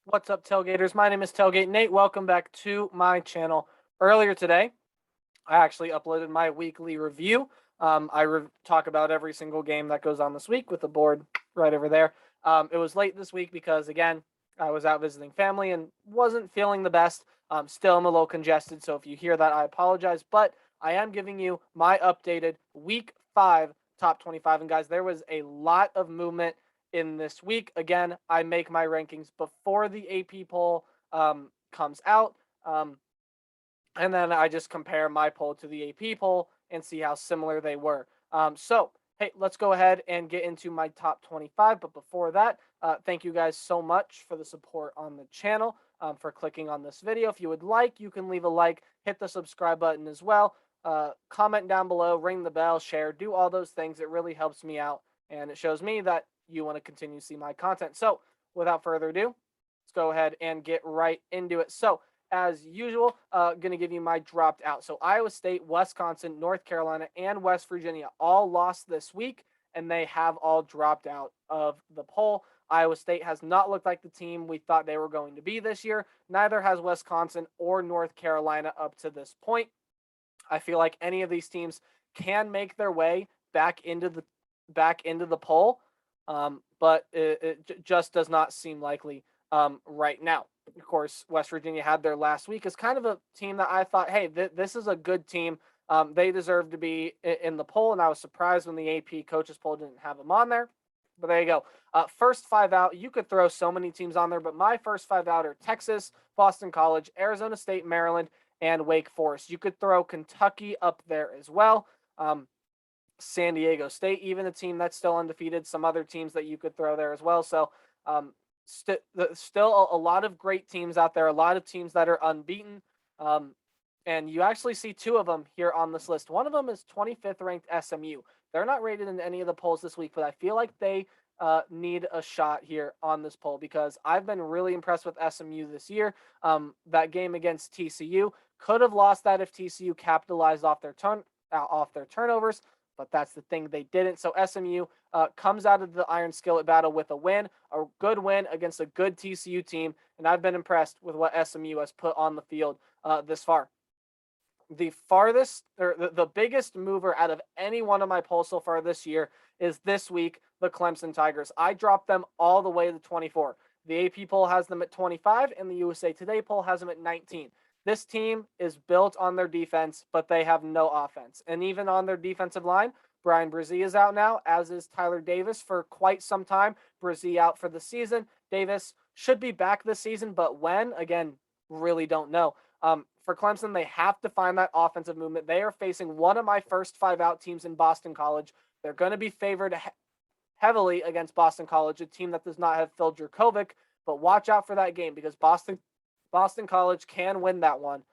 What's up, Tailgaters? My name is Tailgate Nate. Welcome back to my channel. Earlier today, I actually uploaded my weekly review. I talk about every single game that goes on this week with the board right over there. It was late this week because, again, I was out visiting family and wasn't feeling the best. Still, I'm a little congested, so if you hear that, I apologize. But I am giving you my updated Week 5 top 25. And, guys, there was a lot of movement in this week. Again, I make my rankings before the AP poll comes out. And then I just compare my poll to the AP poll and see how similar they were. Hey, let's go ahead and get into my top 25. But before that, thank you guys so much for the support on the channel, for clicking on this video. If you would like, you can leave a like, hit the subscribe button as well. Comment down below, ring the bell, share, do all those things. It really helps me out, and it shows me that you want to continue to see my content. So without further ado, let's go ahead and get right into it. So as usual, going to give you my dropped out. So Iowa State, Wisconsin, North Carolina, and West Virginia all lost this week, and they have all dropped out of the poll. Iowa State has not looked like the team we thought they were going to be this year. Neither has Wisconsin or North Carolina up to this point. I feel like any of these teams can make their way back into the poll, but it just does not seem likely right now. Of course, West Virginia had their last week as kind of a team that I thought, hey, this is a good team. They deserve to be in the poll, and I was surprised when the AP coaches poll didn't have them on there. But there you go. First five out, you could throw so many teams on there, but my first five out are Texas, Boston College, Arizona State, Maryland, and Wake Forest. You could throw Kentucky up there as well. San Diego State, even a team that's still undefeated. Some other teams that you could throw there as well. So still a lot of great teams out there, a lot of teams that are unbeaten. And you actually see two of them here on this list. One of them is 25th ranked SMU. They're not rated in any of the polls this week, but I feel like they need a shot here on this poll because I've been really impressed with SMU this year. That game against TCU, could have lost that if TCU capitalized off their turnovers, but that's the thing, they didn't. So SMU comes out of the Iron Skillet battle with a win, a good win against a good TCU team, and I've been impressed with what SMU has put on the field this far. The farthest, or the biggest mover out of any one of my polls so far this year is this week, the Clemson Tigers. I dropped them all the way to 24. The AP poll has them at 25, and the USA Today poll has them at 19. This team is built on their defense, but they have no offense. And even on their defensive line, Brian Brzee is out now, as is Tyler Davis for quite some time. Brzee out for the season. Davis should be back this season, but when? Again, really don't know. For Clemson, they have to find that offensive movement. They are facing one of my first five out teams in Boston College. They're going to be favored heavily against Boston College, a team that does not have Phil Jurkovec, but watch out for that game because Boston College can win that one.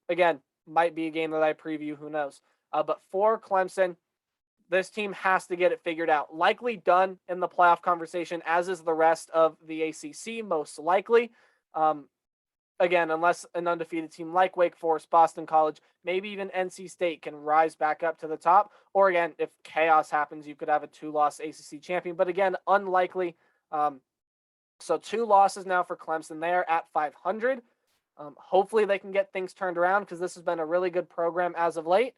Again, might be a game that I preview, who knows. But for Clemson, this team has to get it figured out. Likely done in the playoff conversation, as is the rest of the ACC, most likely. Again, unless an undefeated team like Wake Forest, Boston College, maybe even NC State can rise back up to the top. Or again, if chaos happens, you could have a two-loss ACC champion. But again, unlikely. So 2 losses now for Clemson. They are at 500. Hopefully they can get things turned around because this has been a really good program as of late.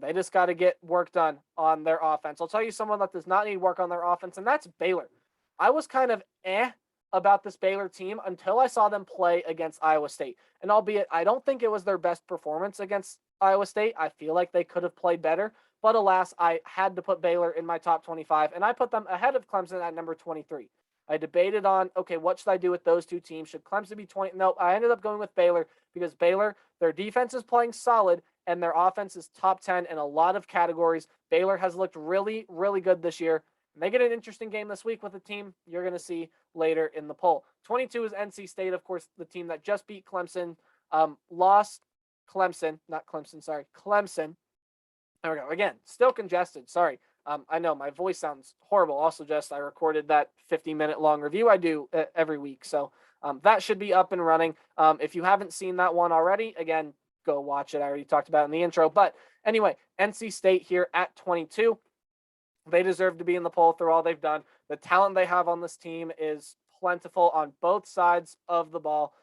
They just got to get work done on their offense. I'll tell you someone that does not need work on their offense, and that's Baylor. I was kind of about this Baylor team until I saw them play against Iowa State. And albeit I don't think it was their best performance against Iowa State, I feel like they could have played better. But alas, I had to put Baylor in my top 25, and I put them ahead of Clemson at number 23. I debated on, okay, what should I do with those two teams? Should Clemson be 20? Nope, I ended up going with Baylor because Baylor, their defense is playing solid, and their offense is top 10 in a lot of categories. Baylor has looked really, really good this year. And they get an interesting game this week with a team you're going to see later in the poll. 22 is NC State, of course, the team that just beat Clemson. Lost Clemson. There we go. Again, still congested. Sorry. I know my voice sounds horrible. Also, just I recorded that 50-minute long review I do every week. So that should be up and running. If you haven't seen that one already, again, go watch it. I already talked about it in the intro. But anyway, NC State here at 22. They deserve to be in the poll through all they've done. The talent they have on this team is plentiful on both sides of the ball.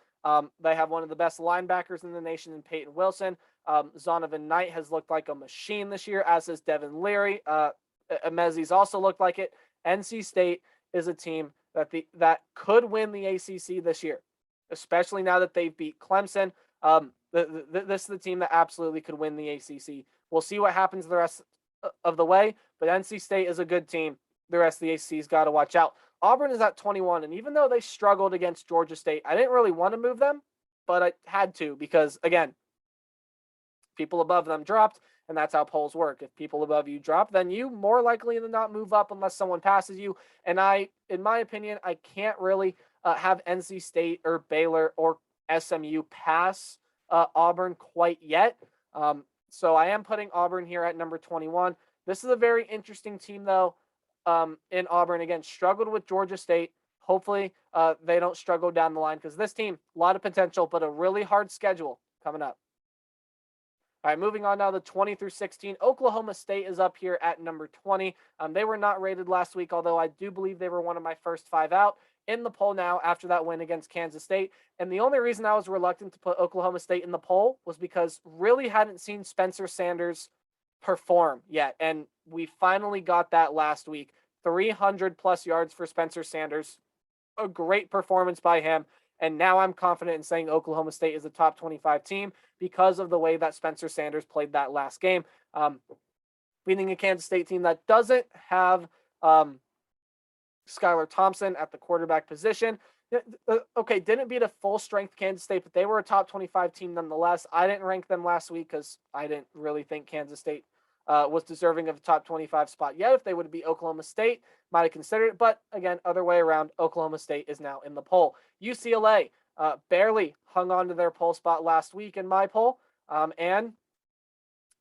They have one of the best linebackers in the nation in Peyton Wilson. Zonovan Knight has looked like a machine this year, as has Devin Leary. Emezi's also looked like it. NC State is a team that could win the ACC this year, especially now that they've beat Clemson. This is the team that absolutely could win the ACC. We'll see what happens the rest of the way, but NC State is a good team. The rest of the ACC's got to watch out. Auburn is at 21, and even though they struggled against Georgia State, I didn't really want to move them, but I had to because, again, people above them dropped, and that's how polls work. If people above you drop, then you more likely than not move up unless someone passes you. And in my opinion, I can't really have NC State or Baylor or SMU pass Auburn quite yet. So I am putting Auburn here at number 21. This is a very interesting team, though, in Auburn. Again, struggled with Georgia State. Hopefully they don't struggle down the line because this team, a lot of potential, but a really hard schedule coming up. All right, moving on now to 20 through 16. Oklahoma State is up here at number 20. They were not rated last week, although I do believe they were one of my first 5 out in the poll now after that win against Kansas State. And the only reason I was reluctant to put Oklahoma State in the poll was because really hadn't seen Spencer Sanders perform yet. And we finally got that last week. 300 plus yards for Spencer Sanders. A great performance by him. And now I'm confident in saying Oklahoma State is a top 25 team because of the way that Spencer Sanders played that last game. Beating a Kansas State team that doesn't have Skylar Thompson at the quarterback position. Okay, didn't beat a full-strength Kansas State, but they were a top 25 team nonetheless. I didn't rank them last week because I didn't really think Kansas State was deserving of a top 25 spot yet. If they would be Oklahoma State, might have considered it. But again, other way around, Oklahoma State is now in the poll. UCLA barely hung on to their poll spot last week in my poll. And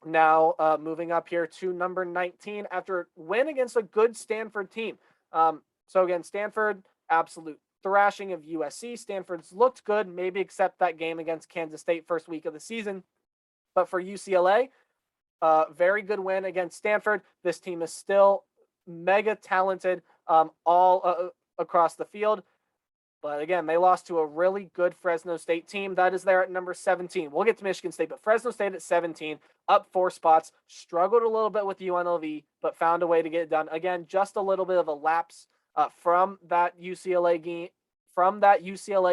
now moving up here to number 19 after a win against a good Stanford team. So again, Stanford, absolute thrashing of USC. Stanford's looked good, maybe except that game against Kansas State first week of the season. But for UCLA, very good win against Stanford. This team is still mega talented all across the field. But again, they lost to a really good Fresno State team that is there at number 17. We'll get to Michigan State, but Fresno State at 17, up 4 spots, struggled a little bit with UNLV, but found a way to get it done. Again, just a little bit of a lapse from that UCLA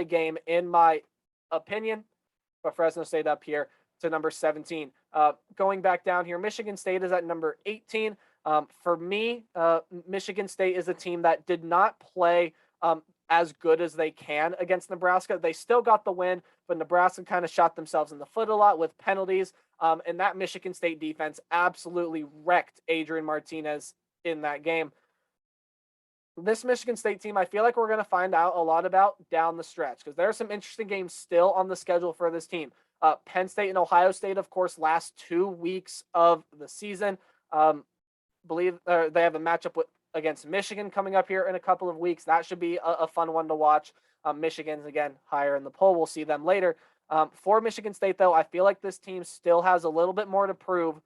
game, in my opinion. But Fresno State up here to number 17. Going back down here, Michigan State is at number 18. For me, Michigan State is a team that did not play as good as they can against Nebraska. They still got the win, but Nebraska kind of shot themselves in the foot a lot with penalties. And that Michigan State defense absolutely wrecked Adrian Martinez in that game. This Michigan State team, I feel like we're going to find out a lot about down the stretch because there are some interesting games still on the schedule for this team. Penn State and Ohio State, of course, last 2 weeks of the season. Believe they have a matchup against Michigan coming up here in a couple of weeks. That should be a fun one to watch. Michigan's, again, higher in the poll. We'll see them later. For Michigan State, though, I feel like this team still has a little bit more to prove.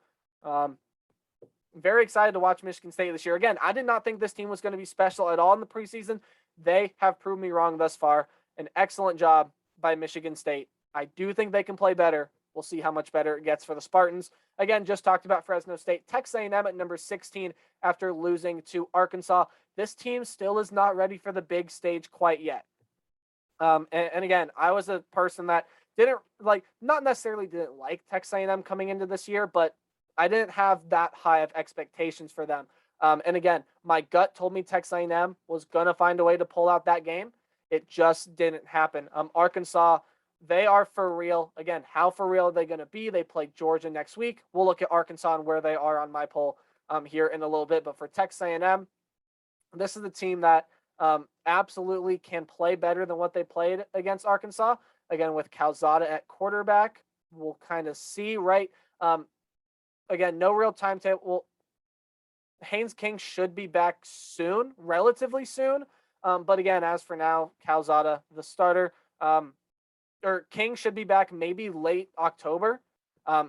Very excited to watch Michigan State this year. Again, I did not think this team was going to be special at all in the preseason. They have proved me wrong thus far. An excellent job by Michigan State. I do think they can play better. We'll see how much better it gets for the Spartans. Again, just talked about Fresno State. Texas A&M at number 16 after losing to Arkansas. This team still is not ready for the big stage quite yet. And again, I was a person that not necessarily didn't like Texas A&M coming into this year, but I didn't have that high of expectations for them. And again, my gut told me Texas A&M was going to find a way to pull out that game. It just didn't happen. Arkansas, they are for real. Again, how for real are they going to be? They play Georgia next week. We'll look at Arkansas and where they are on my poll here in a little bit. But for Texas A&M, this is the team that absolutely can play better than what they played against Arkansas. Again, with Calzada at quarterback, we'll kind of see, right? Again, no real timetable. Well, Haynes King should be back soon, relatively soon. But again, as for now, Calzada, the starter, or King should be back maybe late October.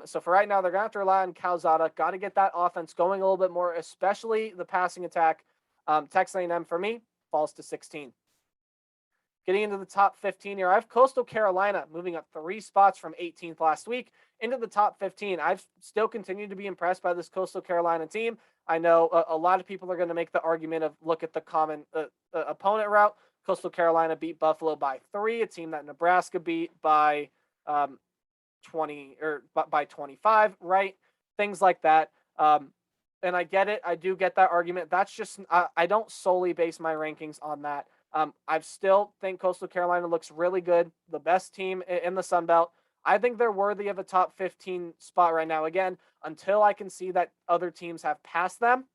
So for right now, they're going to have to rely on Calzada. Got to get that offense going a little bit more, especially the passing attack. Texas A&M, for me, falls to 16. Getting into the top 15 here, I have Coastal Carolina moving up 3 spots from 18th last week into the top 15. I've still continued to be impressed by this Coastal Carolina team. I know a lot of people are going to make the argument of look at the common opponent route. Coastal Carolina beat Buffalo by 3, a team that Nebraska beat by 20 or by 25, right? Things like that. And I get it. I do get that argument. That's just, I don't solely base my rankings on that. I still think Coastal Carolina looks really good, the best team in the Sun Belt. I think they're worthy of a top 15 spot right now. Again, until I can see that other teams have passed them,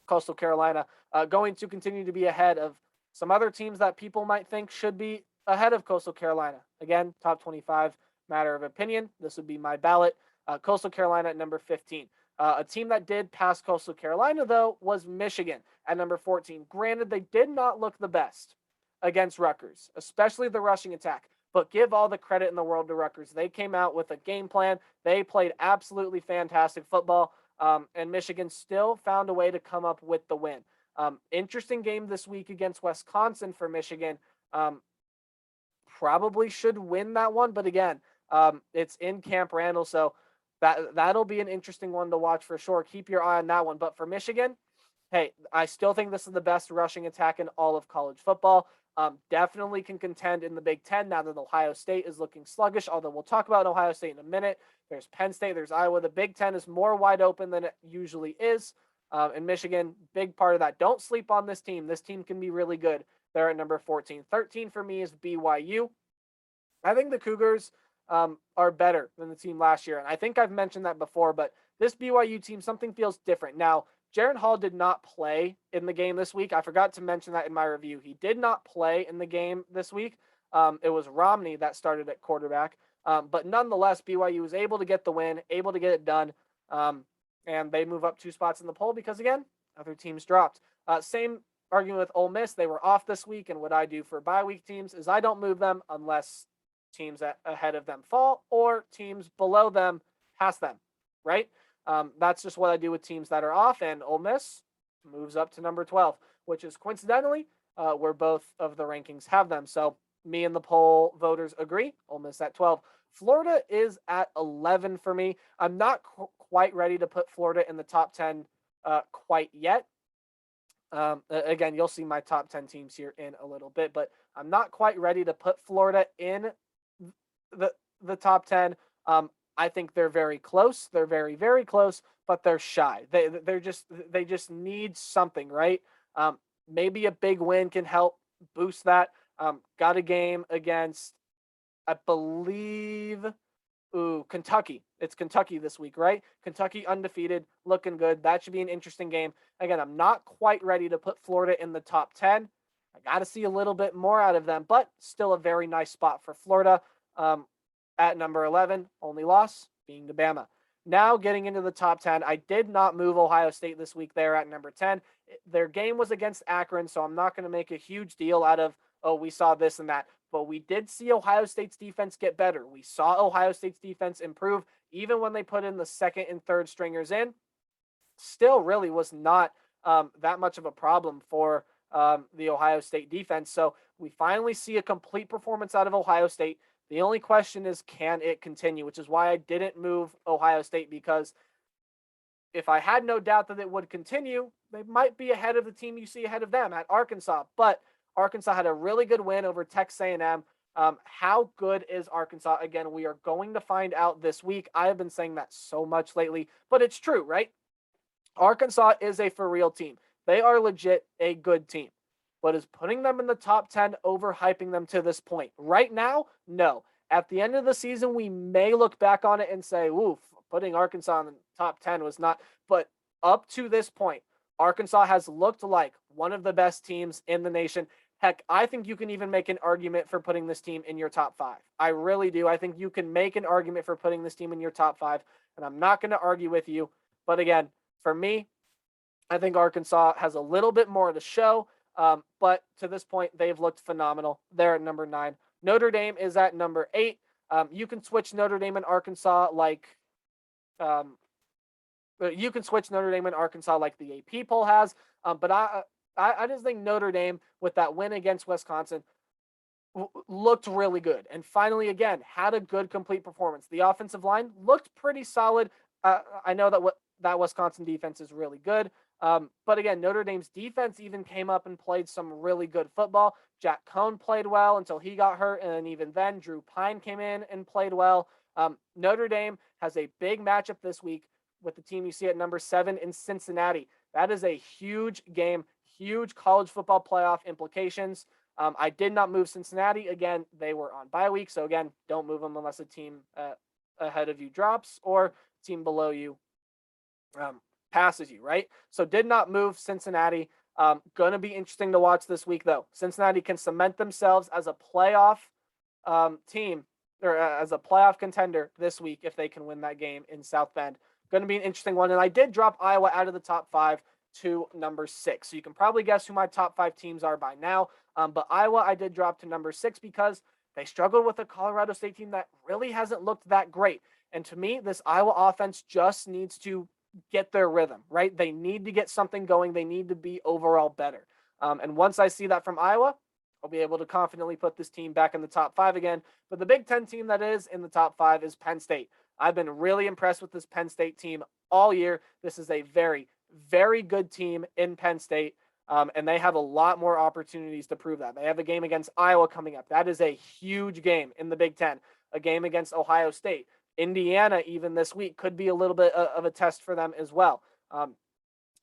Coastal Carolina going to continue to be ahead of some other teams that people might think should be ahead of Coastal Carolina. Again, top 25, matter of opinion. This would be my ballot. Coastal Carolina at number 15. A team that did pass Coastal Carolina, though, was Michigan at number 14. Granted, they did not look the best against Rutgers, especially the rushing attack. But give all the credit in the world to Rutgers. They came out with a game plan. They played absolutely fantastic football, and Michigan still found a way to come up with the win. Interesting game this week against Wisconsin for Michigan. Probably should win that one, but again, it's in Camp Randall, so that'll be an interesting one to watch for sure. Keep your eye on that one. But for Michigan, hey, I still think this is the best rushing attack in all of college football. Definitely can contend in the Big Ten now that Ohio State is looking sluggish, although we'll talk about Ohio State in a minute. There's Penn State, there's Iowa. The Big Ten is more wide open than it usually is. And Michigan, big part of that. Don't sleep on this team. This team can be really good. They're at number 14. 13 for me is BYU. I think the Cougars are better than the team last year. And I think I've mentioned that before, but this BYU team, something feels different. Now, Jaron Hall did not play in the game this week. I forgot to mention that in my review. He did not play in the game this week. It was Romney that started at quarterback. But nonetheless, BYU was able to get the win, able to get it done. And they move up 2 spots in the poll because, again, other teams dropped. Same argument with Ole Miss. They were off this week, and what I do for bye week teams is I don't move them unless teams ahead of them fall or teams below them pass them, right? That's just what I do with teams that are off, and Ole Miss moves up to number 12, which is coincidentally where both of the rankings have them. So me and the poll voters agree. Ole Miss at 12. Florida is at 11 for me. I'm not quite ready to put Florida in the top 10 quite yet. Again, you'll see my top 10 teams here in a little bit, but I'm not quite ready to put Florida in the top 10. I think they're very close. They're very, very close, but they're shy. They just need something, right? Maybe a big win can help boost that. Got a game against, I believe, Kentucky. It's Kentucky this week, right? Kentucky undefeated, looking good. That should be an interesting game. Again, I'm not quite ready to put Florida in the top 10. I got to see a little bit more out of them, but still a very nice spot for Florida. At number 11, only loss being to Bama. Now getting into the top 10, I did not move Ohio State this week. They're at number 10. Their game was against Akron, so I'm not going to make a huge deal out of, oh, we saw this and that. But we did see Ohio State's defense get better. We saw Ohio State's defense improve even when they put in the second and third stringers in. Still really was not that much of a problem for the Ohio State defense. So we finally see a complete performance out of Ohio State. The only question is, can it continue? Which is why I didn't move Ohio State, because if I had no doubt that it would continue, they might be ahead of the team you see ahead of them at Arkansas. But Arkansas had a really good win over Texas A&M. How good is Arkansas? Again, we are going to find out this week. I have been saying that so much lately, but it's true, right? Arkansas is a for real team. They are legit a good team. But is putting them in the top 10 overhyping them to this point? Right now, no. At the end of the season, we may look back on it and say, oof, putting Arkansas in the top 10 was not. But up to this point, Arkansas has looked like one of the best teams in the nation. Heck, I think you can even make an argument for putting this team in your top 5. I really do. I think you can make an argument for putting this team in your top 5, and I'm not going to argue with you. But again, for me, I think Arkansas has a little bit more to show. But to this point, they've looked phenomenal. They're at number 9. Notre Dame is at number 8. You can switch Notre Dame and Arkansas like the AP poll has. But I just think Notre Dame, with that win against Wisconsin, looked really good, and finally again had a good complete performance. The offensive line looked pretty solid. I know that that Wisconsin defense is really good, but again, Notre Dame's defense even came up and played some really good football. Jack Cohn played well until he got hurt, and even then, Drew Pine came in and played well. Notre Dame has a big matchup this week with the team you see at number 7 in Cincinnati. That is a huge game, huge college football playoff implications. I did not move Cincinnati. Again, they were on bye week. So, again, don't move them unless a team ahead of you drops or team below you passes you, right? So, did not move Cincinnati. Going to be interesting to watch this week, though. Cincinnati can cement themselves as a playoff team or as a playoff contender this week if they can win that game in South Bend. Going to be an interesting one. And I did drop Iowa out of the top 5 to number 6. So you can probably guess who my top 5 teams are by now. But Iowa, I did drop to number 6 because they struggled with a Colorado State team that really hasn't looked that great. And to me, this Iowa offense just needs to get their rhythm, right? They need to get something going. They need to be overall better. And once I see that from Iowa, I'll be able to confidently put this team back in the top 5 again. But the Big Ten team that is in the top 5 is Penn State. I've been really impressed with this Penn State team all year. This is a very, very good team in Penn State, and they have a lot more opportunities to prove that. They have a game against Iowa coming up. That is a huge game in the Big Ten. A game against Ohio State. Indiana, even this week, could be a little bit of a test for them as well.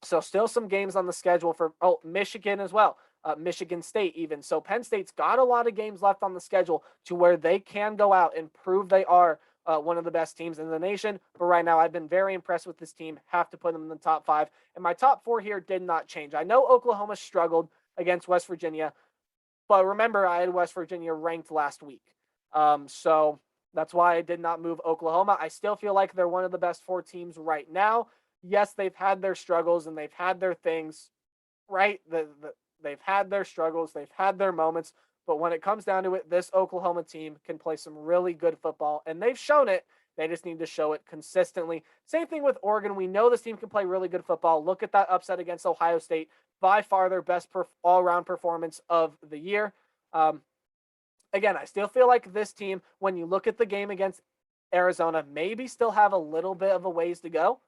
So still some games on the schedule for Michigan as well. Michigan State even. So Penn State's got a lot of games left on the schedule to where they can go out and prove they are one of the best teams in the nation. But right now, I've been very impressed with this team. Have to put them in the top 5. And my top 4 here did not change. I know Oklahoma struggled against West Virginia, but remember, I had West Virginia ranked last week. So that's why I did not move Oklahoma. I still feel like they're one of the best 4 teams right now. Yes, they've had their struggles and they've had their things, right? They've had their struggles. They've had their moments. But when it comes down to it, this Oklahoma team can play some really good football, and they've shown it. They just need to show it consistently. Same thing with Oregon. We know this team can play really good football. Look at that upset against Ohio State. By far their best all-around performance of the year. Again, I still feel like this team, when you look at the game against Arizona, maybe still have a little bit of a ways to go.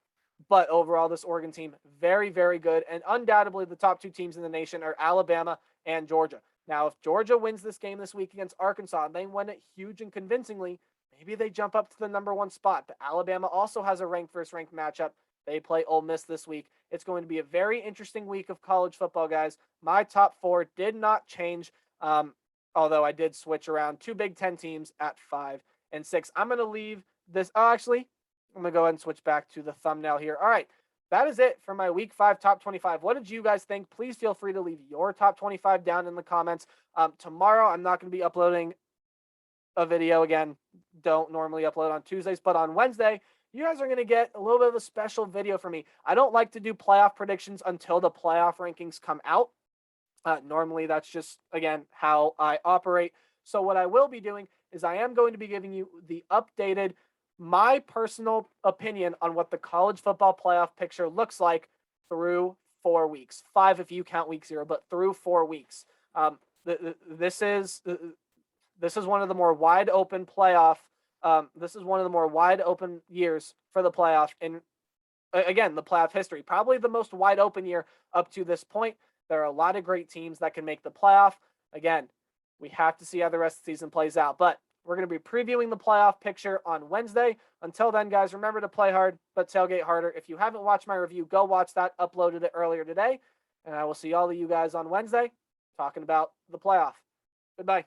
But overall, this Oregon team, very, very good. And undoubtedly, the top 2 teams in the nation are Alabama and Georgia. Now, if Georgia wins this game this week against Arkansas, and they win it huge and convincingly, maybe they jump up to the number 1 spot. But Alabama also has a first-ranked matchup. They play Ole Miss this week. It's going to be a very interesting week of college football, guys. My top 4 did not change, although I did switch around 2 Big Ten teams at 5 and 6. I'm going to leave this. Oh, actually, I'm going to go ahead and switch back to the thumbnail here. All right. That is it for my week 5 top 25. What did you guys think? Please feel free to leave your top 25 down in the comments. Tomorrow, I'm not going to be uploading a video again. Don't normally upload on Tuesdays, but on Wednesday, you guys are going to get a little bit of a special video from me. I don't like to do playoff predictions until the playoff rankings come out. Normally, that's just, again, how I operate. So what I will be doing is I am going to be giving you the updated my personal opinion on what the college football playoff picture looks like through 4 weeks. 5 if you count week 0, but through 4 weeks. This is one of the more wide open playoff. This is one of the more wide open years for the playoff in, again, the playoff history. Probably the most wide open year up to this point. There are a lot of great teams that can make the playoff. Again, we have to see how the rest of the season plays out, but we're going to be previewing the playoff picture on Wednesday. Until then, guys, remember to play hard, but tailgate harder. If you haven't watched my review, go watch that. Uploaded it earlier today. And I will see all of you guys on Wednesday talking about the playoff. Goodbye.